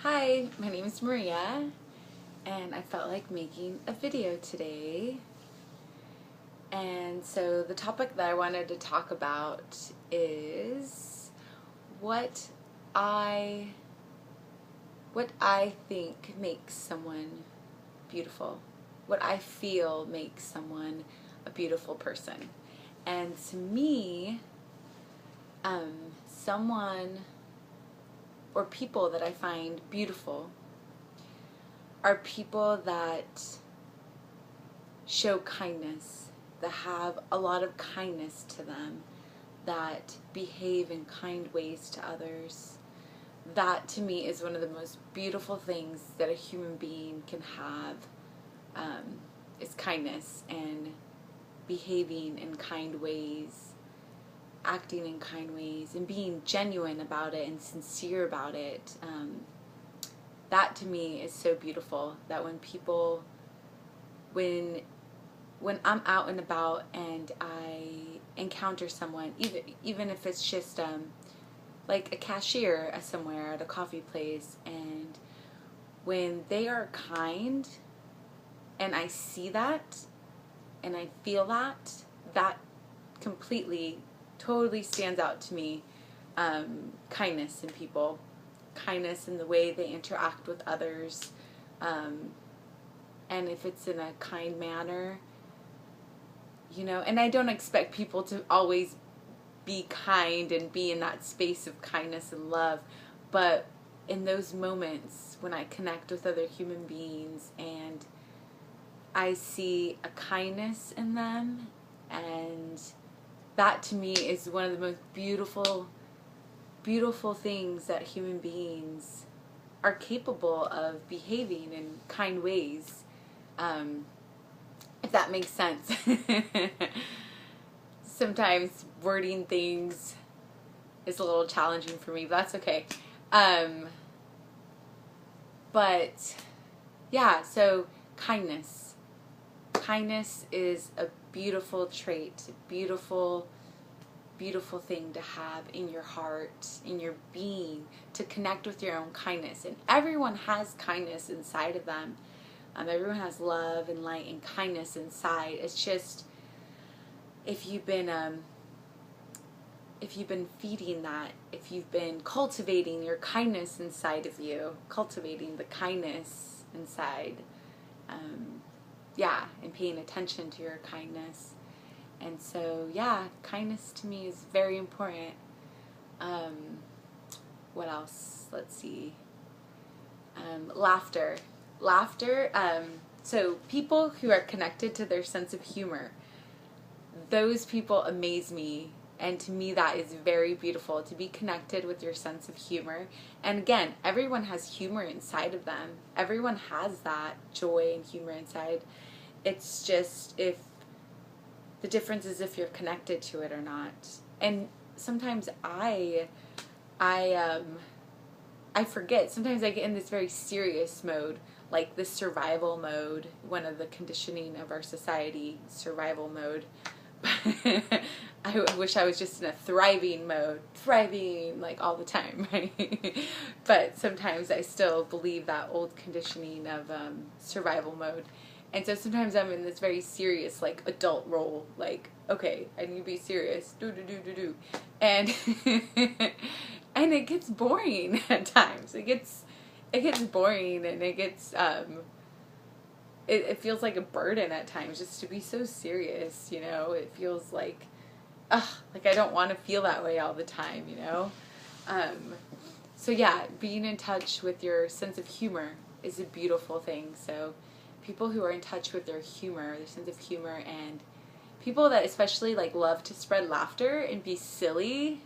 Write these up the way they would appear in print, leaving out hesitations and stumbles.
Hi, my name is Maria, and I felt like making a video today. And so the topic that I wanted to talk about is what I think makes someone beautiful. What I feel makes someone a beautiful person. And to me, someone or people that I find beautiful are people that show kindness, that have a lot of kindness to them, that behave in kind ways to others. That to me is one of the most beautiful things that a human being can have, is kindness and behaving in kind ways, acting in kind ways, and being genuine about it and sincere about it. That to me is so beautiful, that when people, when I'm out and about and I encounter someone, even if it's just like a cashier somewhere at a coffee place, and when they are kind and I see that and I feel that completely, totally stands out to me. Kindness in people, kindness in the way they interact with others, and if it's in a kind manner, and I don't expect people to always be kind and be in that space of kindness and love, but in those moments when I connect with other human beings and I see a kindness in them, and that to me is one of the most beautiful things, that human beings are capable of behaving in kind ways, if that makes sense. Sometimes wording things is a little challenging for me, but that's okay. But yeah, so kindness is a beautiful trait, a beautiful thing to have in your heart, in your being, to connect with your own kindness. And everyone has kindness inside of them. Everyone has love and light and kindness inside. It's just, if you've been feeding that, if you've been cultivating your kindness inside of you, cultivating the kindness inside, and paying attention to your kindness. And so, kindness to me is very important. What else? Let's see. Laughter. So people who are connected to their sense of humor, those people amaze me. And to me, that is very beautiful, to be connected with your sense of humor. And again, everyone has humor inside of them. Everyone has that joy and humor inside. It's just the difference is if you're connected to it or not. And sometimes I forget. Sometimes I get in this very serious mode, like this survival mode, one of the conditioning of our society, survival mode. I wish I was just in a thriving mode, like all the time, right? But sometimes I still believe that old conditioning of survival mode. And so sometimes I'm in this very serious, like, adult role, like, okay, I need to be serious, do. And and it gets boring at times. It gets boring, and it gets it feels like a burden at times just to be so serious, It feels like I don't want to feel that way all the time, So being in touch with your sense of humor is a beautiful thing. So people who are in touch with their humor, their sense of humor, and people that especially love to spread laughter and be silly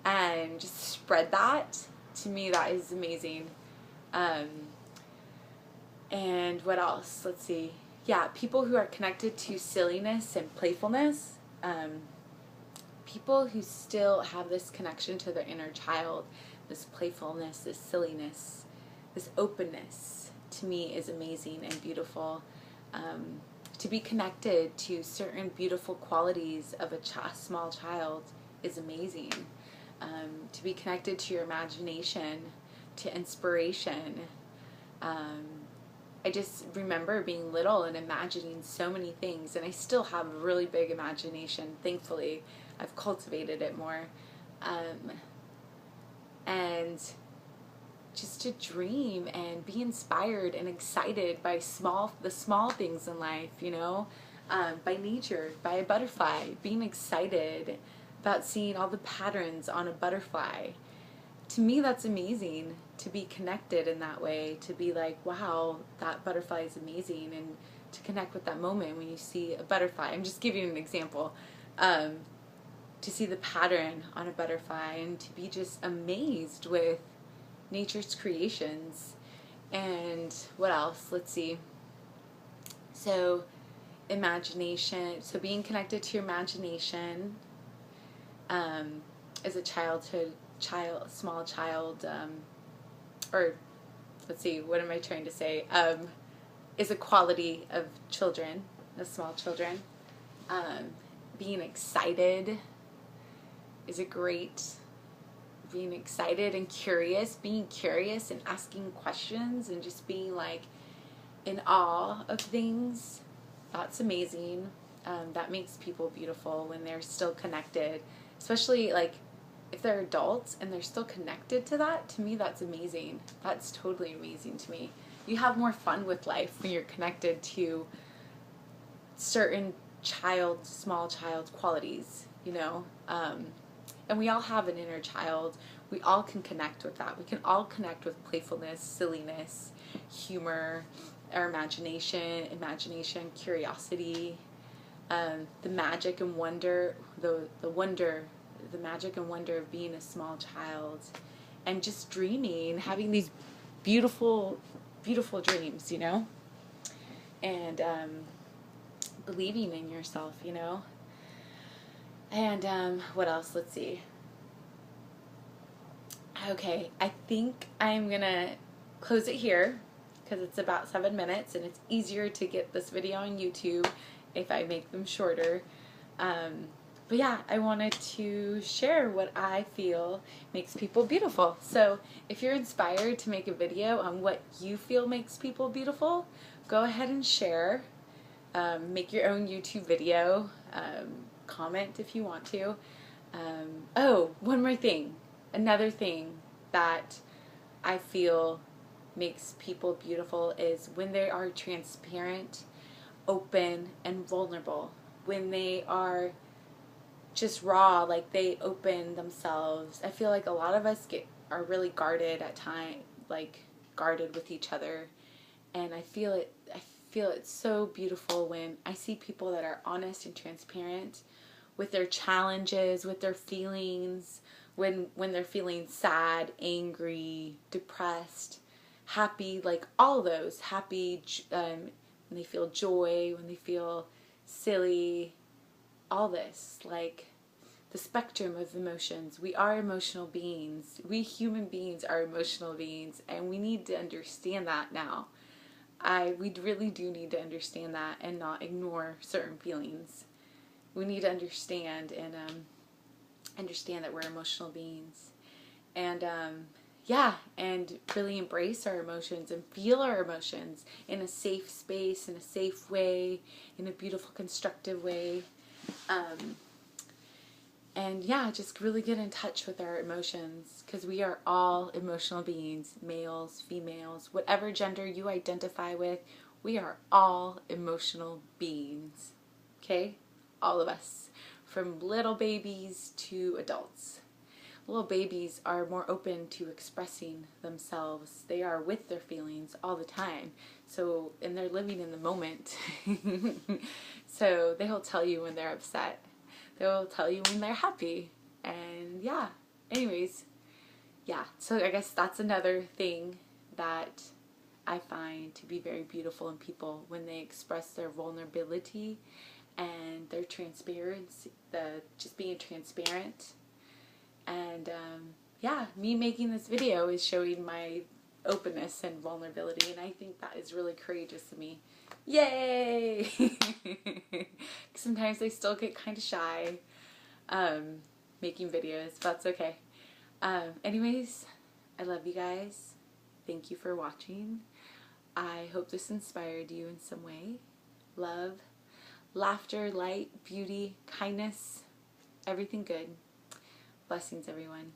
and just spread that, to me, that is amazing. And what else? Let's see. People who are connected to silliness and playfulness, people who still have this connection to their inner child, this playfulness, this silliness, this openness, to me is amazing and beautiful. To be connected to certain beautiful qualities of a small child is amazing. To be connected to your imagination, to inspiration. I just remember being little and imagining so many things, and I still have a really big imagination. Thankfully, I've cultivated it more. And just to dream and be inspired and excited by the small things in life, you know, by nature, by a butterfly, being excited about seeing all the patterns on a butterfly. To me, that's amazing, to be connected in that way, to be like, wow, that butterfly is amazing, and to connect with that moment when you see a butterfly. I'm just giving you an example. To see the pattern on a butterfly and to be just amazed with nature's creations. And what else? Let's see. So imagination, so being connected to your imagination as a small child, or let's see, what am I trying to say, is a quality of children, of small children. Being excited is a great, being excited and curious, being curious and asking questions and just being like in awe of things. That's amazing. That makes people beautiful when they're still connected, especially like if they're adults and they're still connected to that. To me, that's amazing. That's totally amazing to me. You have more fun with life when you're connected to certain small child qualities, you know. And we all have an inner child. We all can connect with that. We can all connect with playfulness, silliness, humor, our imagination, curiosity, the magic and wonder, the magic and wonder of being a small child, and just dreaming, having these beautiful, beautiful dreams, you know, and believing in yourself, you know. And what else? Let's see. Okay, I think I'm gonna close it here because it's about 7 minutes and it's easier to get this video on YouTube if I make them shorter. But yeah, I wanted to share what I feel makes people beautiful. So if you're inspired to make a video on what you feel makes people beautiful, go ahead and share. Make your own YouTube video. Comment if you want to. Oh, one more thing. Another thing that I feel makes people beautiful is when they are transparent, open, and vulnerable. When they are just raw, like they open themselves. I feel like a lot of us are really guarded at times, like guarded with each other, and I feel it so beautiful when I see people that are honest and transparent with their challenges, with their feelings, when they're feeling sad, angry, depressed, happy, like all those, happy, when they feel joy, when they feel silly, all this, like the spectrum of emotions. We are emotional beings. We human beings are emotional beings, and we need to understand that now. We really do need to understand that and not ignore certain feelings. We need to understand and understand that we're emotional beings, and yeah, and really embrace our emotions and feel our emotions in a safe space, in a safe way, in a beautiful, constructive way. And yeah, just really get in touch with our emotions, because we are all emotional beings, males, females, whatever gender you identify with, we are all emotional beings, okay? All of us, from little babies to adults. Little babies are more open to expressing themselves. They are with their feelings all the time. So, and they're living in the moment. So they will tell you when they're upset. They will tell you when they're happy. And yeah, anyways, yeah. So I guess that's another thing that I find to be very beautiful in people, when they express their vulnerability and their transparency, just being transparent. And yeah, me making this video is showing my openness and vulnerability, and I think that is really courageous of me. Yay! Sometimes I still get kind of shy making videos, but that's okay. Anyways, I love you guys. Thank you for watching. I hope this inspired you in some way. Love, laughter, light, beauty, kindness, everything good. Blessings, everyone.